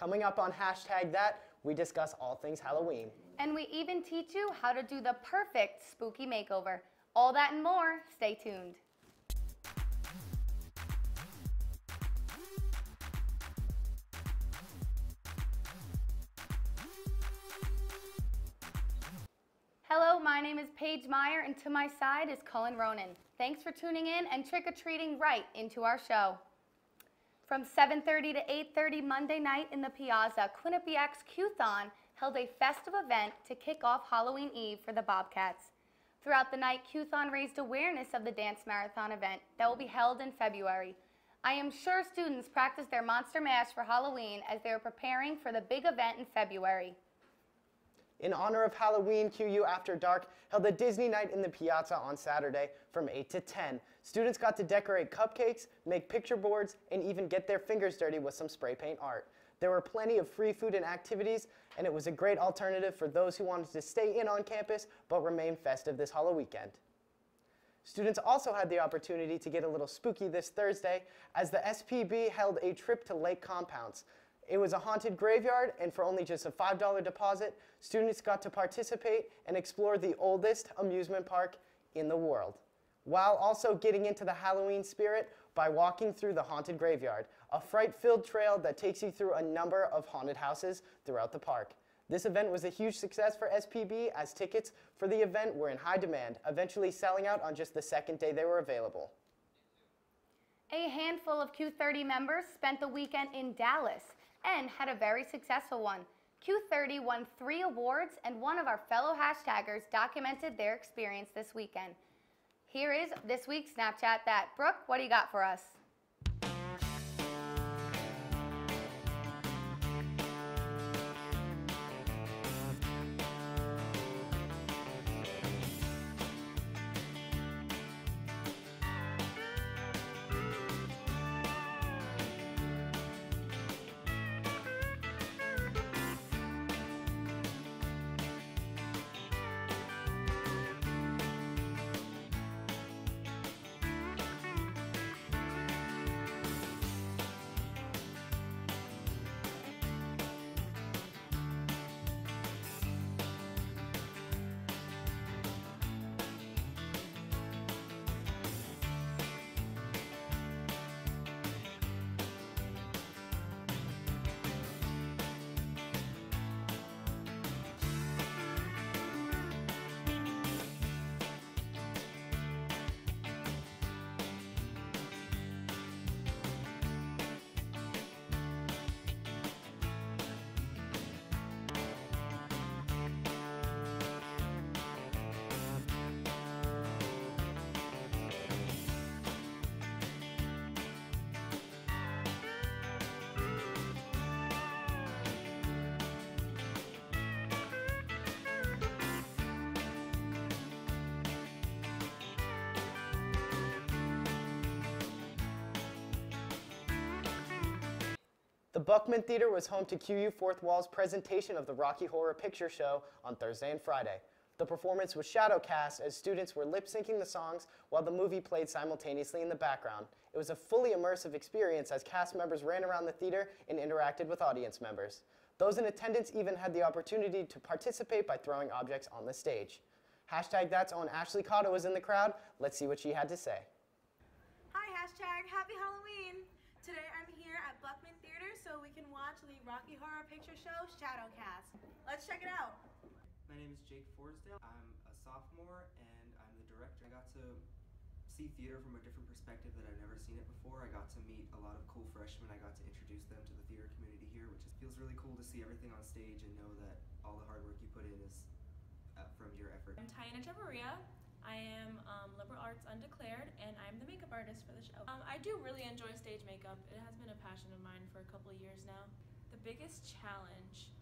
Coming up on Hashtag That, we discuss all things Halloween. And we even teach you how to do the perfect spooky makeover. All that and more, stay tuned. Hello, my name is Paige Meyer, and to my side is Cullen Ronan. Thanks for tuning in and trick-or-treating right into our show. From 7:30 to 8:30 Monday night in the Piazza, Quinnipiac's Q-Thon held a festive event to kick off Halloween Eve for the Bobcats. Throughout the night, Q-Thon raised awareness of the dance marathon event that will be held in February. I am sure students practiced their Monster Mash for Halloween as they are preparing for the big event in February. In honor of Halloween, QU After Dark held a Disney night in the Piazza on Saturday from 8 to 10. Students got to decorate cupcakes, make picture boards, and even get their fingers dirty with some spray paint art. There were plenty of free food and activities, and it was a great alternative for those who wanted to stay in on campus but remain festive this Halloween weekend. Students also had the opportunity to get a little spooky this Thursday as the SPB held a trip to Lake Compounce. It was a haunted graveyard, and for only just a $5 deposit, students got to participate and explore the oldest amusement park in the world, while also getting into the Halloween spirit by walking through the haunted graveyard, a fright-filled trail that takes you through a number of haunted houses throughout the park. This event was a huge success for SPB as tickets for the event were in high demand, eventually selling out on just the second day they were available. A handful of Q30 members spent the weekend in Dallas and had a very successful one. Q30 won 3 awards, and one of our fellow hashtaggers documented their experience this weekend. Here is this week's Snapchat That. Brooke, what do you got for us? The Buckman Theater was home to QU Fourth Wall's presentation of the Rocky Horror Picture Show on Thursday and Friday. The performance was shadowcast as students were lip-syncing the songs while the movie played simultaneously in the background. It was a fully immersive experience as cast members ran around the theater and interacted with audience members. Those in attendance even had the opportunity to participate by throwing objects on the stage. Hashtag That's own Ashley Cotto was in the crowd. Let's see what she had to say. Hi, hashtag Happy Halloween! Today I'm here at Buckman Theater so we can watch the Rocky Horror Picture Show Shadowcast. Let's check it out. My name is Jake Forsdale. I'm a sophomore and I'm the director. I got to see theater from a different perspective that I've never seen it before. I got to meet a lot of cool freshmen. I got to introduce them to the theater community here, which feels really cool to see everything on stage and know that all the hard work you put in is from your effort. I'm Tyana Chavarria. I am liberal arts undeclared, and I'm the makeup artist for the show. I do really enjoy stage makeup. It has been a passion of mine for a couple of years now. The biggest challenge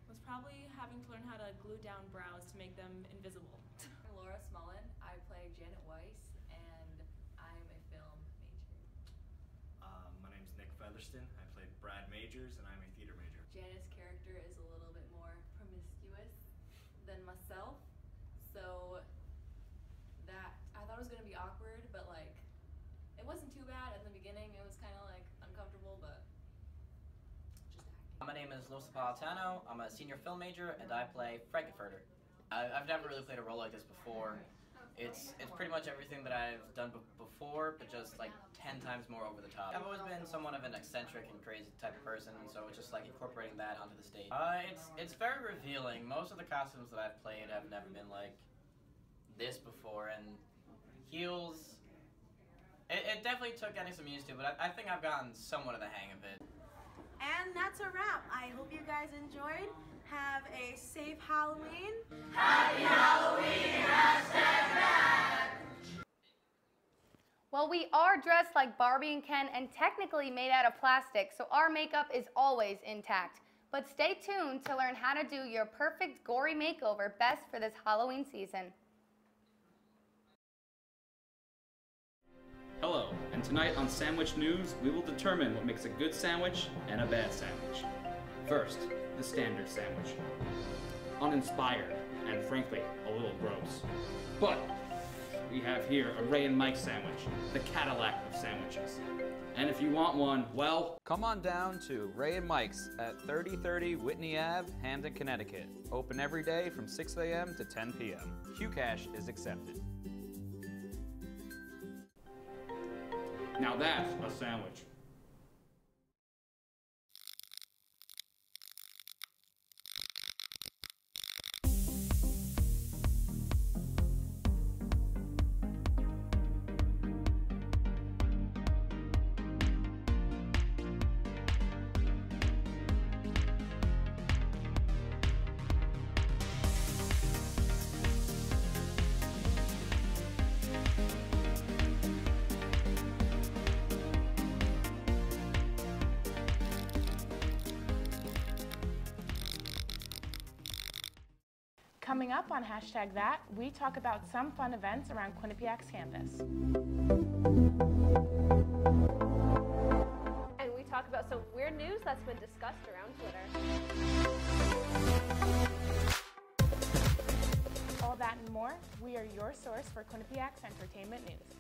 was probably having to learn how to glue down brows to make them invisible. I'm Laura Smullen. I play Janet Weiss, and I'm a film major. My name's Nick Featherston. I play Brad Majors, and I'm a theater major. Janet's character is a little bit more promiscuous than myself, so that I thought it was gonna be awkward, but like it wasn't too bad at the beginning. It was kind of like uncomfortable, but My name is Los Napolitano. I'm a senior film major, and I play Frankenfurter. I've never really played a role like this before. It's pretty much everything that I've done before, but just like 10 times more over the top. I've always been somewhat of an eccentric and crazy type of person, and so it's just like incorporating that onto the stage. It's very revealing. Most of the costumes that I've played have never been like this before, and heels, it definitely took getting some used to, but I think I've gotten somewhat of the hang of it. And that's a wrap. I hope you guys enjoyed. Have a safe Halloween. Happy Halloween, #that. Well, we are dressed like Barbie and Ken and technically made out of plastic, so our makeup is always intact. But stay tuned to learn how to do your perfect gory makeover best for this Halloween season. Hello, and tonight on Sandwich News, we will determine what makes a good sandwich and a bad sandwich. First, the standard sandwich. Uninspired, and frankly, a little gross. But we have here a Ray and Mike sandwich, the Cadillac of sandwiches. And if you want one, well, come on down to Ray and Mike's at 3030 Whitney Ave, Hamden, Connecticut. Open every day from 6 a.m. to 10 p.m. QCash is accepted. now that's a sandwich. Coming up on #that, we talk about some fun events around Quinnipiac's campus. And we talk about some weird news that's been discussed around Twitter. All that and more, we are your source for Quinnipiac's entertainment news.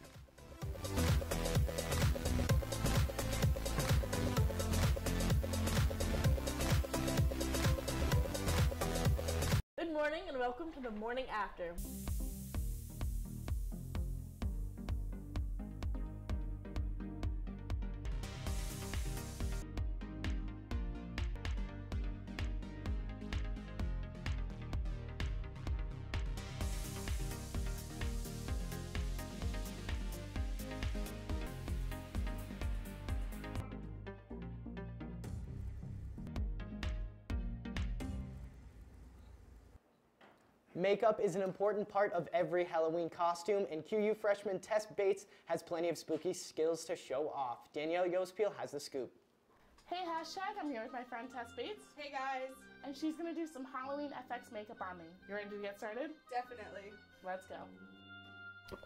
Good morning and welcome to the Morning After. Makeup is an important part of every Halloween costume, and QU freshman Tess Bates has plenty of spooky skills to show off. Danielle Yospiel has the scoop. Hey #, I'm here with my friend Tess Bates. Hey guys. And she's gonna do some Halloween FX makeup on me. You ready to get started? Definitely. Let's go.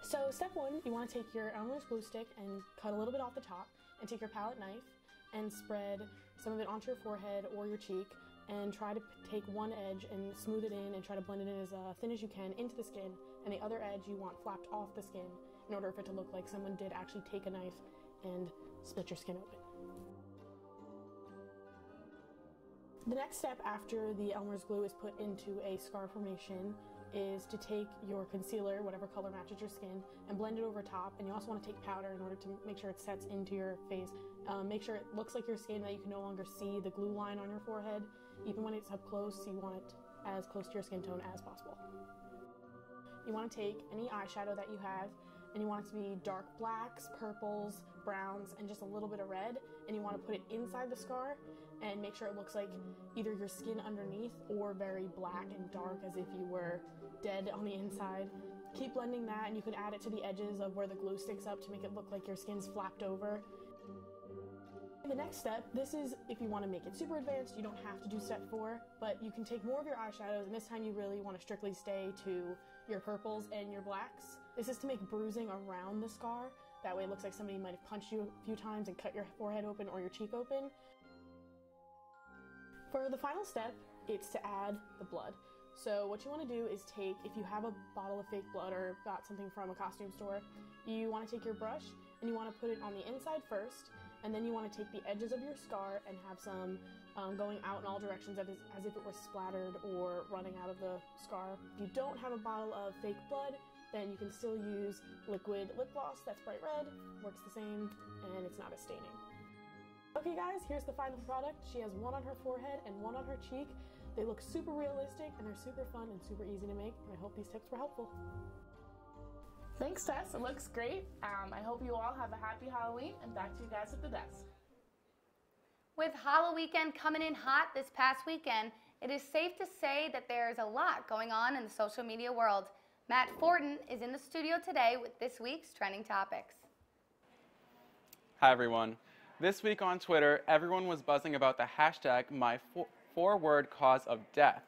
So step one, you want to take your Elmer's glue stick and cut a little bit off the top, and take your palette knife and spread some of it onto your forehead or your cheek, and try to take one edge and smooth it in and try to blend it in as thin as you can into the skin, and the other edge you want flapped off the skin in order for it to look like someone did actually take a knife and split your skin open. The next step after the Elmer's glue is put into a scar formation is to take your concealer, whatever color matches your skin, and blend it over top. And you also want to take powder in order to make sure it sets into your face. Make sure it looks like your skin, that you can no longer see the glue line on your forehead. Even when it's up close, you want it as close to your skin tone as possible. You want to take any eyeshadow that you have, and you want it to be dark blacks, purples, browns, and just a little bit of red, and you want to put it inside the scar and make sure it looks like either your skin underneath or very black and dark as if you were dead on the inside. Keep blending that, and you can add it to the edges of where the glue sticks up to make it look like your skin's flapped over. The next step, this is if you want to make it super advanced, you don't have to do step 4, but you can take more of your eyeshadows, and this time you really want to strictly stay to your purples and your blacks. This is to make bruising around the scar. That way it looks like somebody might have punched you a few times and cut your forehead open or your cheek open. For the final step, it's to add the blood. So what you want to do is take, if you have a bottle of fake blood or got something from a costume store, you want to take your brush and you want to put it on the inside first, and then you want to take the edges of your scar and have some going out in all directions as if it were splattered or running out of the scar. If you don't have a bottle of fake blood, then you can still use liquid lip gloss that's bright red, works the same, and it's not as staining. Okay guys, here's the final product. She has one on her forehead and one on her cheek. They look super realistic and they're super fun and super easy to make. I hope these tips were helpful. Thanks, Tess. It looks great. I hope you all have a happy Halloween, and back to you guys at the desk. With Halloween coming in hot this past weekend, it is safe to say that there is a lot going on in the social media world. Matt Fortin is in the studio today with this week's trending topics. Hi everyone. This week on Twitter, everyone was buzzing about the hashtag #4word cause of death.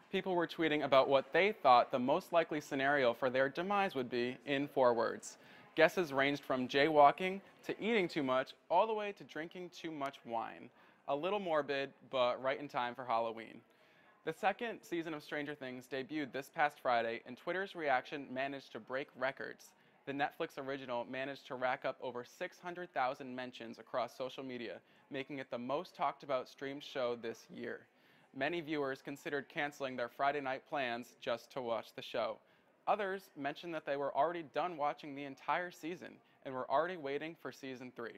People were tweeting about what they thought the most likely scenario for their demise would be in 4 words. Guesses ranged from jaywalking to eating too much, all the way to drinking too much wine. A little morbid, but right in time for Halloween. The second season of Stranger Things debuted this past Friday, and Twitter's reaction managed to break records. The Netflix original managed to rack up over 600,000 mentions across social media, making it the most talked about streamed show this year. Many viewers considered canceling their Friday night plans just to watch the show. Others mentioned that they were already done watching the entire season and were already waiting for season 3.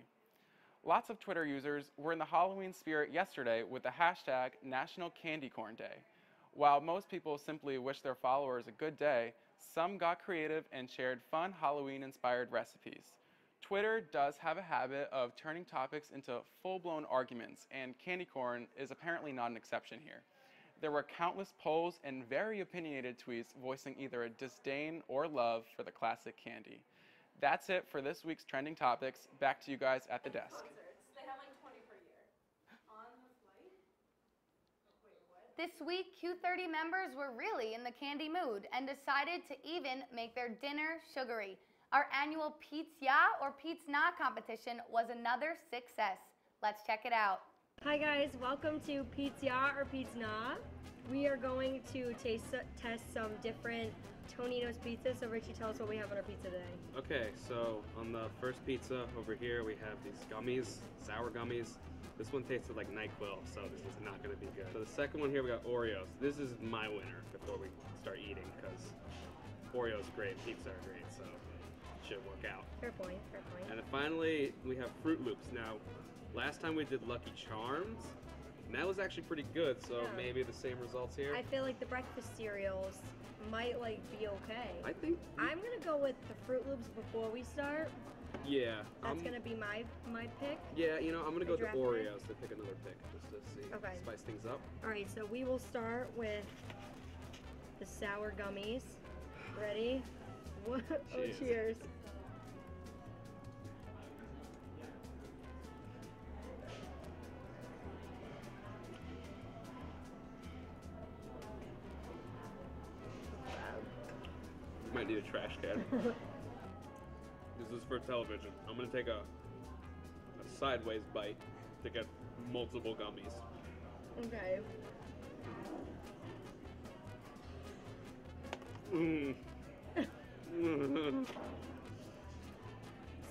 Lots of Twitter users were in the Halloween spirit yesterday with the hashtag National Candy Corn Day. While most people simply wished their followers a good day, some got creative and shared fun Halloween-inspired recipes. Twitter does have a habit of turning topics into full-blown arguments, and candy corn is apparently not an exception here. There were countless polls and very opinionated tweets voicing either a disdain or love for the classic candy. That's it for this week's trending topics. Back to you guys at the desk. They have like 20 per year. On the flight? Wait, what? This week, Q30 members were really in the candy mood and decided to even make their dinner sugary. Our annual Pete's Ya or Pete's Na competition was another success. Let's check it out. Hi guys, welcome to Pete's Ya or Pete's Na. We are going to test some different Toninos pizza. So Richie, tell us what we have on our pizza today. Okay, so on the first pizza over here we have these gummies, sour gummies. This one tasted like NyQuil, so this is not going to be good. So the second one here we got Oreos. This is my winner before we start eating because Oreos are great, pizza are great, so it should work out. Fair point, fair point. And then finally we have Fruit Loops. Now, last time we did Lucky Charms, and that was actually pretty good, so Yeah. maybe the same results here. I feel like the breakfast cereals might like be okay. I think I'm gonna go with the Fruit Loops before we start. yeah. That's gonna be my pick. Yeah, you know, I'm gonna go with the draft pick? Oreos to pick another pick just to see, Okay. spice things up. All right, so we will start with the sour gummies. Ready? What? Oh, Cheers. cheers. Might need a trash can. This is for television. I'm gonna take a sideways bite to get multiple gummies. Okay. Mm.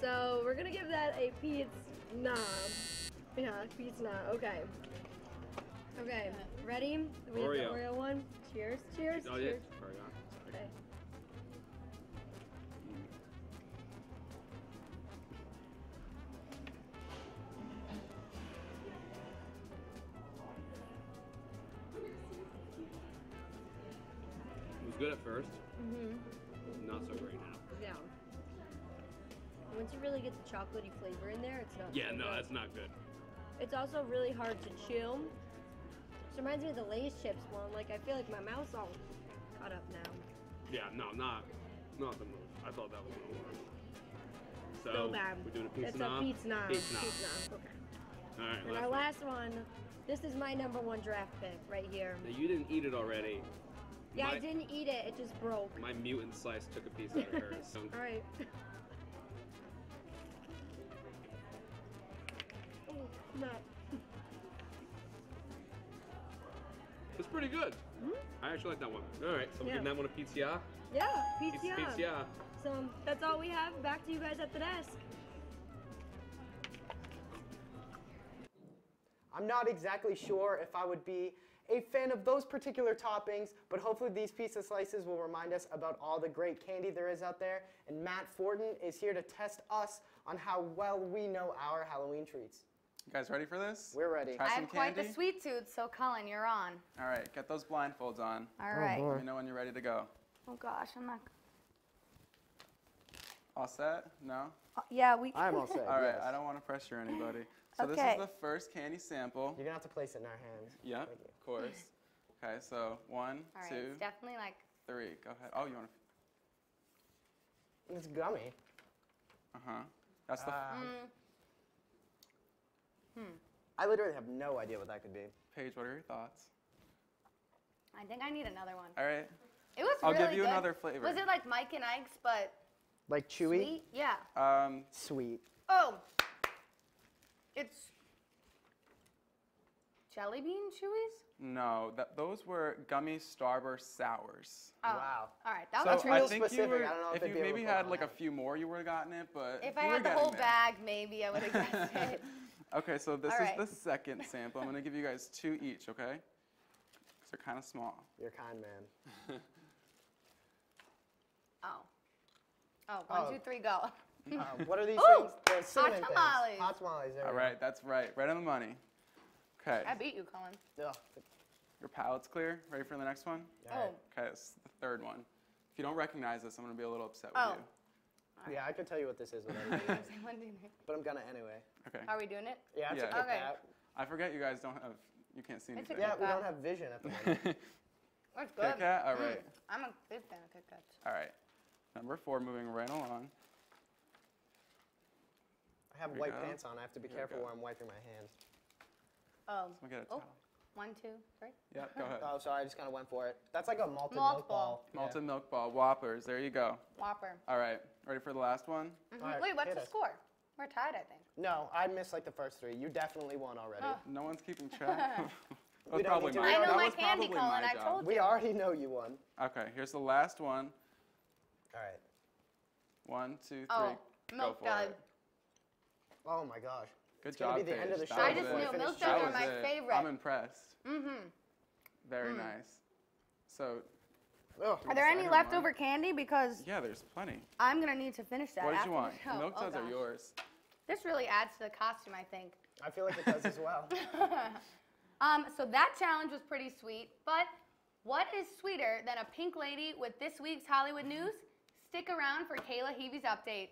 So we're gonna give that a Pete's Na. Yeah, Pete's Na. Okay. Okay. Ready? We have the Oreo. Oreo one. Cheers. Cheers. Oh yeah. Cheers. Sorry, Okay. It was good at first. Mhm. Not so great now. Yeah. Once you really get the chocolatey flavor in there, it's not. Yeah, so no, good. that's not good. It's also really hard to chew. This reminds me of the Lay's chips one. Like I feel like my mouth's all cut up now. Yeah, no, not the move. I thought that was gonna work. So So bad. we're doing a pizza It's now. a Pete's Na. Pizza Na. Pete's Na. Okay. All right. And our last one. This is my #1 draft pick right here. Now you didn't eat it already. Yeah, my, I didn't eat it. It just broke. My mutant slice took a piece out of hers. So. All right. Oh, no. It's pretty good. I actually like that one. All right, so we're Yeah. giving that one a pizza. Yeah, Pete's Ya. Pizza. So that's all we have. Back to you guys at the desk. I'm not exactly sure if I would be a fan of those particular toppings, but hopefully these pizza slices will remind us about all the great candy there is out there. And Matt Fortin is here to test us on how well we know our Halloween treats. You guys ready for this? We're ready. Try I some have quite the candy? sweet tooth, so Cullen, you're on. All right, get those blindfolds on. All right. Let me know when you're ready to go. Oh gosh, I'm not. All set? No? Yeah, we. I'm all set. All right, yes. I don't want to pressure anybody. So this Okay. is the first candy sample. You're gonna have to place it in our hands. Yep, of course. Okay, so 1, All right, 2, it's definitely like. 3. Go ahead. Oh, you want to? It's gummy. That's the. I literally have no idea what that could be. Paige, what are your thoughts? I think I need another one. All right. It was I'll really give you good. another flavor. Was it like Mike and Ike's, but Like chewy? sweet? Yeah. Sweet. Oh, it's jelly bean chewies. No, those were gummy Starburst sours. Oh. Wow. All right, that So was I real think specific. you were, I don't know if if they'd you be able maybe to put had on like a that. few more, you would have gotten it. But If you I were had the getting whole there. bag, maybe I would have guessed it. Okay, so this All right. is the second sample. I'm gonna give you guys 2 each, okay? Because they're kind of small. You're kind, man. Oh. Oh, one, two, three, go. What are these Ooh, things? They're cinnamon things. tamales. Hot tamales. There All we right, that's right. Right on the money. Okay. I beat you, Cullen. go. Ugh. Your palate's clear. Ready for the next one? Oh. Okay, it's the third one. If you don't recognize this, I'm gonna be a little upset Oh. with you. Yeah, I could tell you what this is without even but I'm gonna anyway. Okay. Are we doing it? Yeah, it's a Yeah. Kit Okay. Kat. I forget you guys don't have. You can't see It's a anything. Yeah, Kit we Kat. don't have vision at the moment. That's good. Kit Kat. All right. I'm a big fan of Kit Kats. All right. Number 4, moving right along. I have Here we white go. pants on. I have to be Here we careful go. where I'm wiping my hands. Oh. Someone get a Oh. towel. 1, 2, 3. Yep, go ahead. Oh, sorry, I just kind of went for it. That's like a malted Malt milk ball. ball. Malted milk ball, Whoppers. There you go. Whopper. All right. Ready for the last one? Mhm. All right, Wait, what's hit the us. score? We're tied, I think. No, I missed like the first 3. You definitely won already. Oh. No one's keeping track. That We was don't probably need to. my. I know that my was candy, probably Colin, my I job. told We already know you won. Okay, here's the last one. All right. 1, 2, 3. Oh, Go milk for dud. it. Oh my gosh. Good It's job, gonna be the end of the Paige. show That I was just it. knew milk Finish duds it. are my That was it. favorite. I'm impressed. Mm-hmm. Very nice. So, Ugh. Are there any Cinnamon. leftover candy? Because yeah, there's plenty. I'm gonna need to finish that What did after you want? the show. The milk Oh, duds are gosh. yours. This really adds to the costume, I think. I feel like it does as well. So that challenge was pretty sweet, but what is sweeter than a pink lady with this week's Hollywood news? Stick around for Kayla Heavey's update.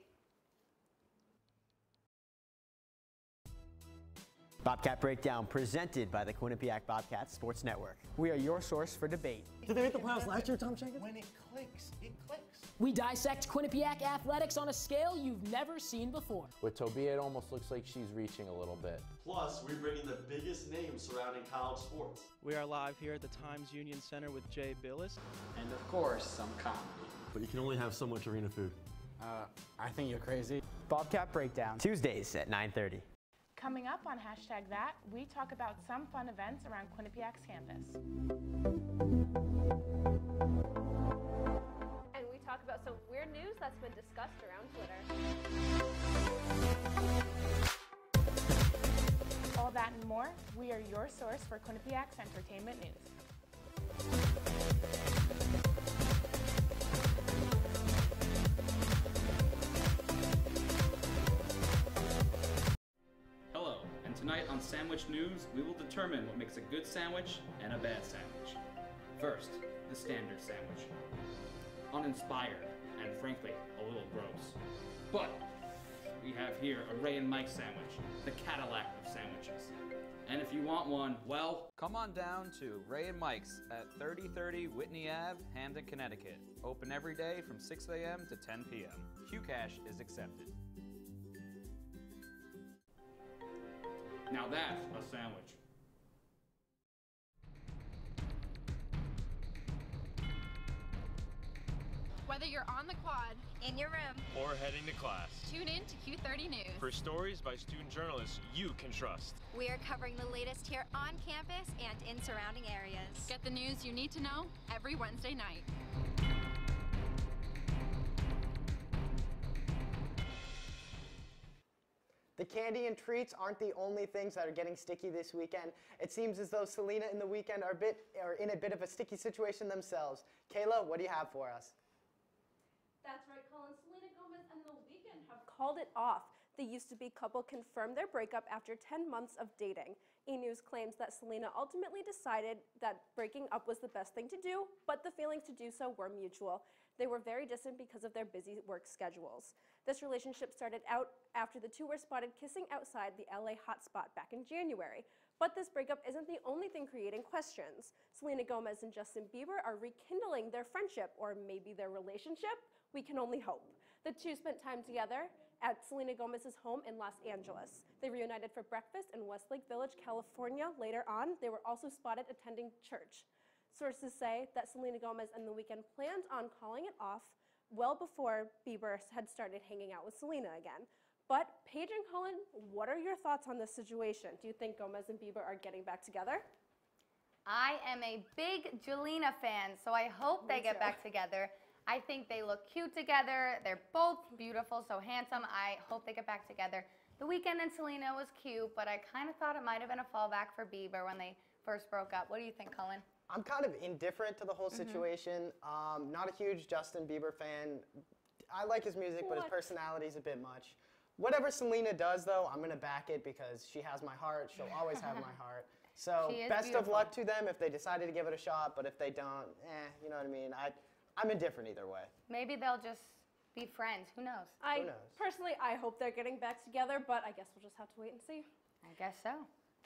Bobcat Breakdown presented by the Quinnipiac Bobcats Sports Network. We are your source for debate. Did they make the playoffs last year, Tom Jenkins? When it clicks, it clicks. We dissect Quinnipiac athletics on a scale you've never seen before. With Tobia, it almost looks like she's reaching a little bit. Plus, we bring in the biggest names surrounding college sports. We are live here at the Times Union Center with Jay Billis. And of course, some comedy. But you can only have so much arena food. I think you're crazy. Bobcat Breakdown. Tuesdays at 9:30. Coming up on #that, we talk about some fun events around Quinnipiac's campus. And we talk about some weird news that's been discussed around Twitter. All that and more, we are your source for Quinnipiac's entertainment news. Hello, and tonight on Sandwich News, we will determine what makes a good sandwich and a bad sandwich. First, the standard sandwich. Uninspired, and frankly, a little gross. But we have here a Ray and Mike sandwich, the Cadillac of sandwiches. And if you want one, well, come on down to Ray and Mike's at 3030 Whitney Ave, Hamden, Connecticut. Open every day from 6 a.m. to 10 p.m. QCash is accepted. now that's a sandwich. Whether you're on the quad, in your room, or heading to class, tune in to Q30 News. for stories by student journalists you can trust. We are covering the latest here on campus and in surrounding areas. Get the news you need to know every Wednesday night. The candy and treats aren't the only things that are getting sticky this weekend. It seems as though Selena and The Weeknd are in a bit of a sticky situation themselves. Kayla, what do you have for us? That's right, Colin. Selena Gomez and The Weeknd have called it off. The used-to-be couple confirmed their breakup after 10 months of dating. E! News claims that Selena ultimately decided that breaking up was the best thing to do, but the feelings to do so were mutual. They were very distant because of their busy work schedules. This relationship started out after the two were spotted kissing outside the LA hotspot back in January. But this breakup isn't the only thing creating questions. Selena Gomez and Justin Bieber are rekindling their friendship, or maybe their relationship. We can only hope. The two spent time together at Selena Gomez's home in Los Angeles. They reunited for breakfast in Westlake Village, California. Later on, they were also spotted attending church. Sources say that Selena Gomez and The Weeknd planned on calling it off well before Bieber had started hanging out with Selena again. But Paige and Colin, what are your thoughts on this situation? Do you think Gomez and Bieber are getting back together? I am a big Jelena fan, so I hope they get back together. I think they look cute together. They're both beautiful, so handsome. I hope they get back together. The Weeknd and Selena was cute, but I kind of thought it might have been a fallback for Bieber when they first broke up. What do you think, Colin? I'm kind of indifferent to the whole situation. Not a huge Justin Bieber fan. I like his music, but his personality is a bit much. Whatever Selena does, though, I'm going to back it because she has my heart. She'll always have my heart. So best of luck to them if they decided to give it a shot, but if they don't, you know what I mean? I'm indifferent either way. Maybe they'll just be friends. Who knows? Personally, I hope they're getting back together, but I guess we'll just have to wait and see. I guess so.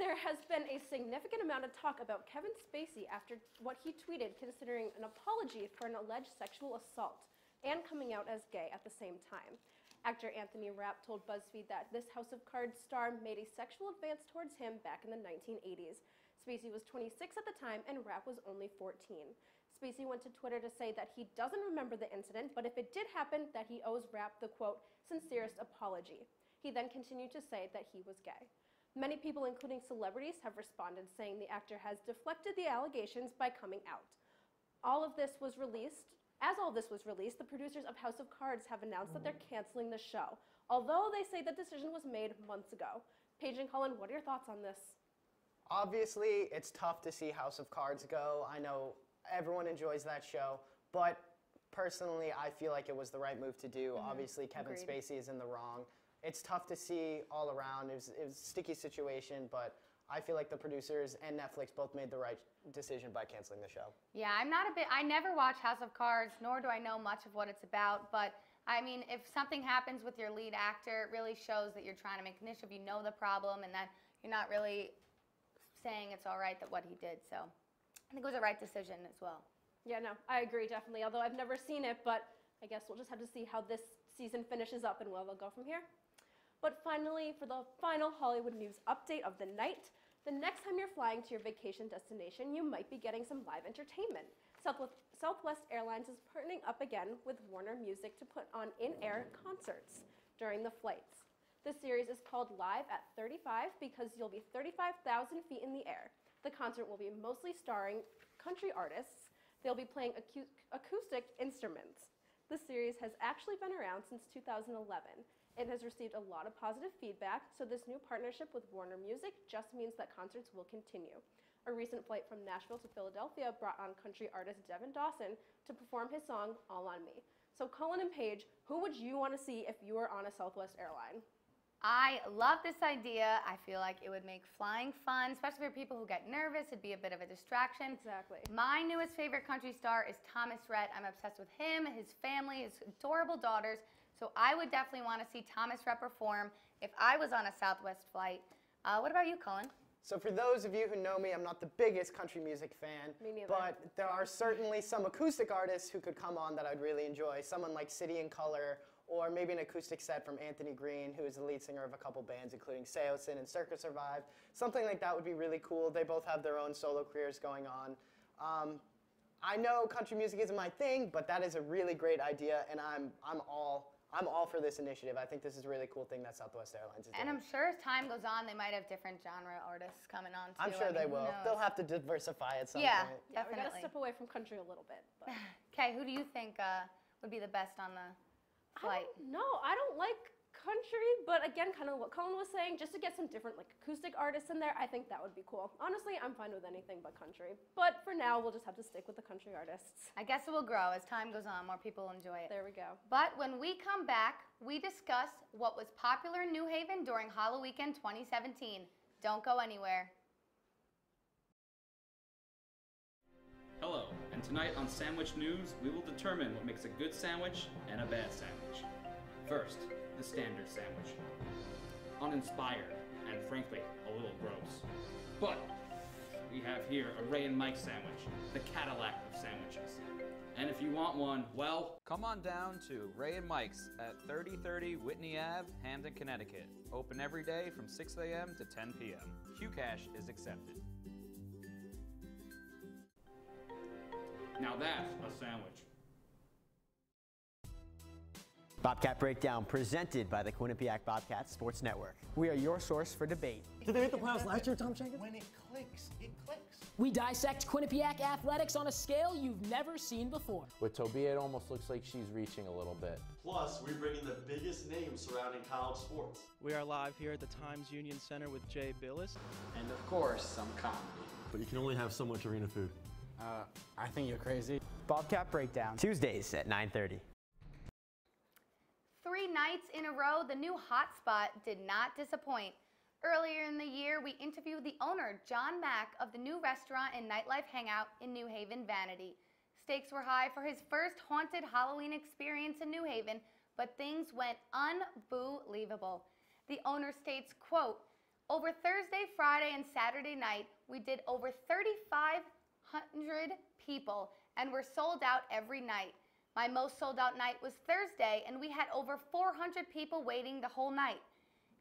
There has been a significant amount of talk about Kevin Spacey after what he tweeted considering an apology for an alleged sexual assault and coming out as gay at the same time. Actor Anthony Rapp told BuzzFeed that this House of Cards star made a sexual advance towards him back in the 1980s. Spacey was 26 at the time and Rapp was only 14. Spacey went to Twitter to say that he doesn't remember the incident, but if it did happen, that he owes Rapp the, quote, sincerest apology. He then continued to say that he was gay. Many people, including celebrities, have responded saying the actor has deflected the allegations by coming out. As all of this was released, the producers of House of Cards have announced that they're canceling the show, although they say the decision was made months ago. Paige and Colin, what are your thoughts on this? Obviously, it's tough to see House of Cards go. I know everyone enjoys that show, but personally, I feel like it was the right move to do. Obviously, Kevin Spacey is in the wrong. It's tough to see all around. It was a sticky situation, but I feel like the producers and Netflix both made the right decision by canceling the show. Yeah, I never watch House of Cards, nor do I know much of what it's about, but I mean, if something happens with your lead actor, it really shows that you're trying to make an issue, if you know the problem, and that you're not really saying it's all right that what he did, so I think it was the right decision as well. Yeah, no, I agree, definitely, although I've never seen it, but I guess we'll just have to see how this season finishes up and where they'll go from here. But finally, for the final Hollywood news update of the night, the next time you're flying to your vacation destination, you might be getting some live entertainment. Southwest Airlines is partnering up again with Warner Music to put on in-air concerts during the flights. The series is called Live at 35 because you'll be 35,000 feet in the air. The concert will be mostly starring country artists. They'll be playing acoustic instruments. The series has actually been around since 2011. It has received a lot of positive feedback, so this new partnership with Warner Music just means that concerts will continue. A recent flight from Nashville to Philadelphia brought on country artist Devin Dawson to perform his song, All on Me. So Colin and Paige, who would you want to see if you were on a Southwest airline? I love this idea. I feel like it would make flying fun, especially for people who get nervous. It'd be a bit of a distraction. Exactly. My newest favorite country star is Thomas Rhett. I'm obsessed with him, his family, his adorable daughters. So I would definitely want to see Thomas Rhett perform if I was on a Southwest flight. What about you, Colin? So for those of you who know me, I'm not the biggest country music fan. Me neither. But there are certainly some acoustic artists who could come on that I'd really enjoy. Someone like City and Color, or maybe an acoustic set from Anthony Green, who is the lead singer of a couple bands, including Seosin and Circa Survive. Something like that would be really cool. They both have their own solo careers going on. I know country music isn't my thing, but that is a really great idea, and I'm all for this initiative. I think this is a really cool thing that Southwest Airlines is doing. And I'm sure as time goes on, they might have different genre artists coming on too. I'm sure they will. They'll have to diversify at some point. Yeah, We definitely. gotta step away from country a little bit. Okay, who do you think would be the best on the flight? No, I don't like country, but again, kind of what Colin was saying, just to get some different like acoustic artists in there, I think that would be cool. Honestly, I'm fine with anything but country. But for now, we'll just have to stick with the country artists. I guess it will grow as time goes on. More people will enjoy it. There we go. But when we come back, we discuss what was popular in New Haven during Halloween Weekend 2017. Don't go anywhere. Hello, and tonight on Sandwich News, we will determine what makes a good sandwich and a bad sandwich. First, the standard sandwich. Uninspired, and frankly, a little gross. But we have here a Ray and Mike sandwich, the Cadillac of sandwiches. And if you want one, well, come on down to Ray and Mike's at 3030 Whitney Ave, Hamden, Connecticut. Open every day from 6 a.m. to 10 p.m. QCash is accepted. now that's a sandwich. Bobcat Breakdown presented by the Quinnipiac Bobcats Sports Network. We are your source for debate. Did they make the playoffs last year, Tom Jenkins? When it clicks, it clicks. We dissect Quinnipiac athletics on a scale you've never seen before. With Tobia, it almost looks like she's reaching a little bit. Plus, we bring in the biggest names surrounding college sports. We are live here at the Times Union Center with Jay Billis. And of course, some comedy. But you can only have so much arena food. I think you're crazy. Bobcat Breakdown. Tuesdays at 9:30. 3 nights in a row, the new hotspot did not disappoint. Earlier in the year, we interviewed the owner, John Mack, of the new restaurant and nightlife hangout in New Haven, Vanity. Stakes were high for his first haunted Halloween experience in New Haven, but things went unbelievable. The owner states, quote, "Over Thursday, Friday, and Saturday night, we did over 3,500 people and were sold out every night. My most sold out night was Thursday, and we had over 400 people waiting the whole night.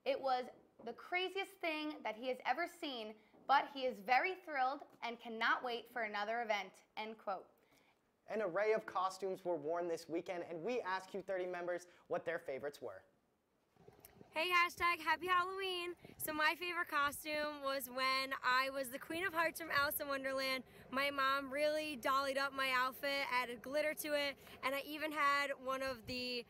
It was the craziest thing that he has ever seen, but he is very thrilled and cannot wait for another event," end quote. An array of costumes were worn this weekend, and we asked Q30 members what their favorites were. Hey, hashtag Happy Halloween. So my favorite costume was when I was the Queen of Hearts from Alice in Wonderland. My mom really dollied up my outfit, added glitter to it, and I even had one of the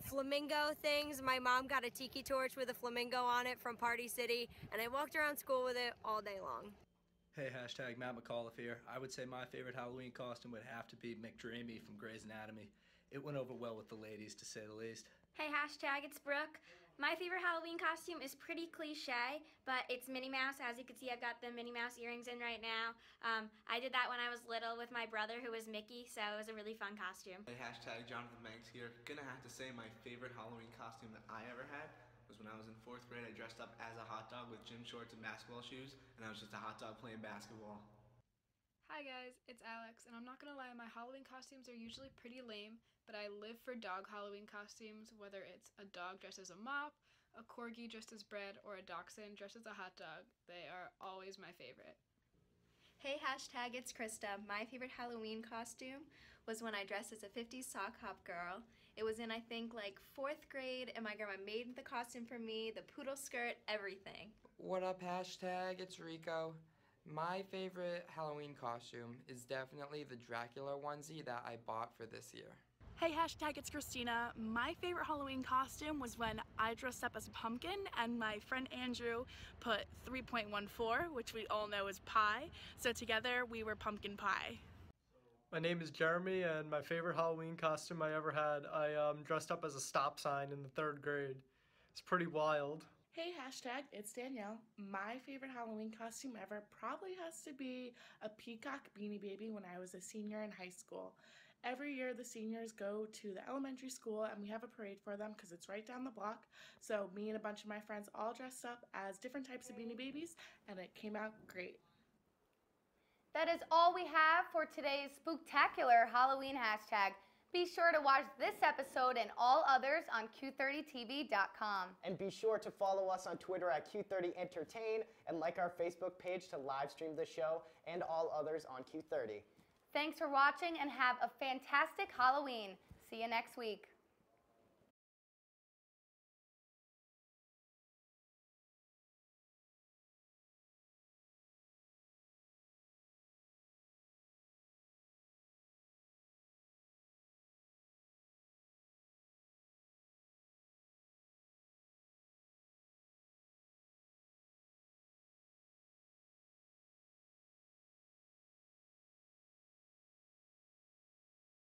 flamingo things. My mom got a tiki torch with a flamingo on it from Party City, and I walked around school with it all day long. Hey, hashtag Matt McAuliffe here. I would say my favorite Halloween costume would have to be McDreamy from Grey's Anatomy. It went over well with the ladies, to say the least. Hey, hashtag it's Brooke. My favorite Halloween costume is pretty cliche, but it's Minnie Mouse. As you can see, I've got the Minnie Mouse earrings in right now. I did that when I was little with my brother, who was Mickey, so it was a really fun costume. Hey, hashtag Jonathan Banks here. Gonna have to say my favorite Halloween costume that I ever had was when I was in 4th grade. I dressed up as a hot dog with gym shorts and basketball shoes, and I was just a hot dog playing basketball. Hi guys, it's Alex, and I'm not gonna lie, my Halloween costumes are usually pretty lame, but I live for dog Halloween costumes, whether it's a dog dressed as a mop, a corgi dressed as bread, or a dachshund dressed as a hot dog. They are always my favorite. Hey, hashtag it's Krista. My favorite Halloween costume was when I dressed as a 50s sock hop girl. It was in, I think, like 4th grade, and my grandma made the costume for me, the poodle skirt, everything. What up, hashtag it's Rico. My favorite Halloween costume is definitely the Dracula onesie that I bought for this year. Hey, hashtag it's Christina. My favorite Halloween costume was when I dressed up as a pumpkin and my friend Andrew put 3.14, which we all know is pie, so together we were pumpkin pie. My name is Jeremy, and my favorite Halloween costume I ever had, I dressed up as a stop sign in the 3rd grade. It's pretty wild. Hey, hashtag it's Danielle. My favorite Halloween costume ever probably has to be a peacock Beanie Baby when I was a senior in high school. Every year the seniors go to the elementary school and we have a parade for them because it's right down the block. So me and a bunch of my friends all dressed up as different types of Beanie Babies, and it came out great. That is all we have for today's spooktacular Halloween hashtag. Be sure to watch this episode and all others on Q30TV.com. And be sure to follow us on Twitter at Q30Entertain and like our Facebook page to live stream the show and all others on Q30. Thanks for watching and have a fantastic Halloween. See you next week.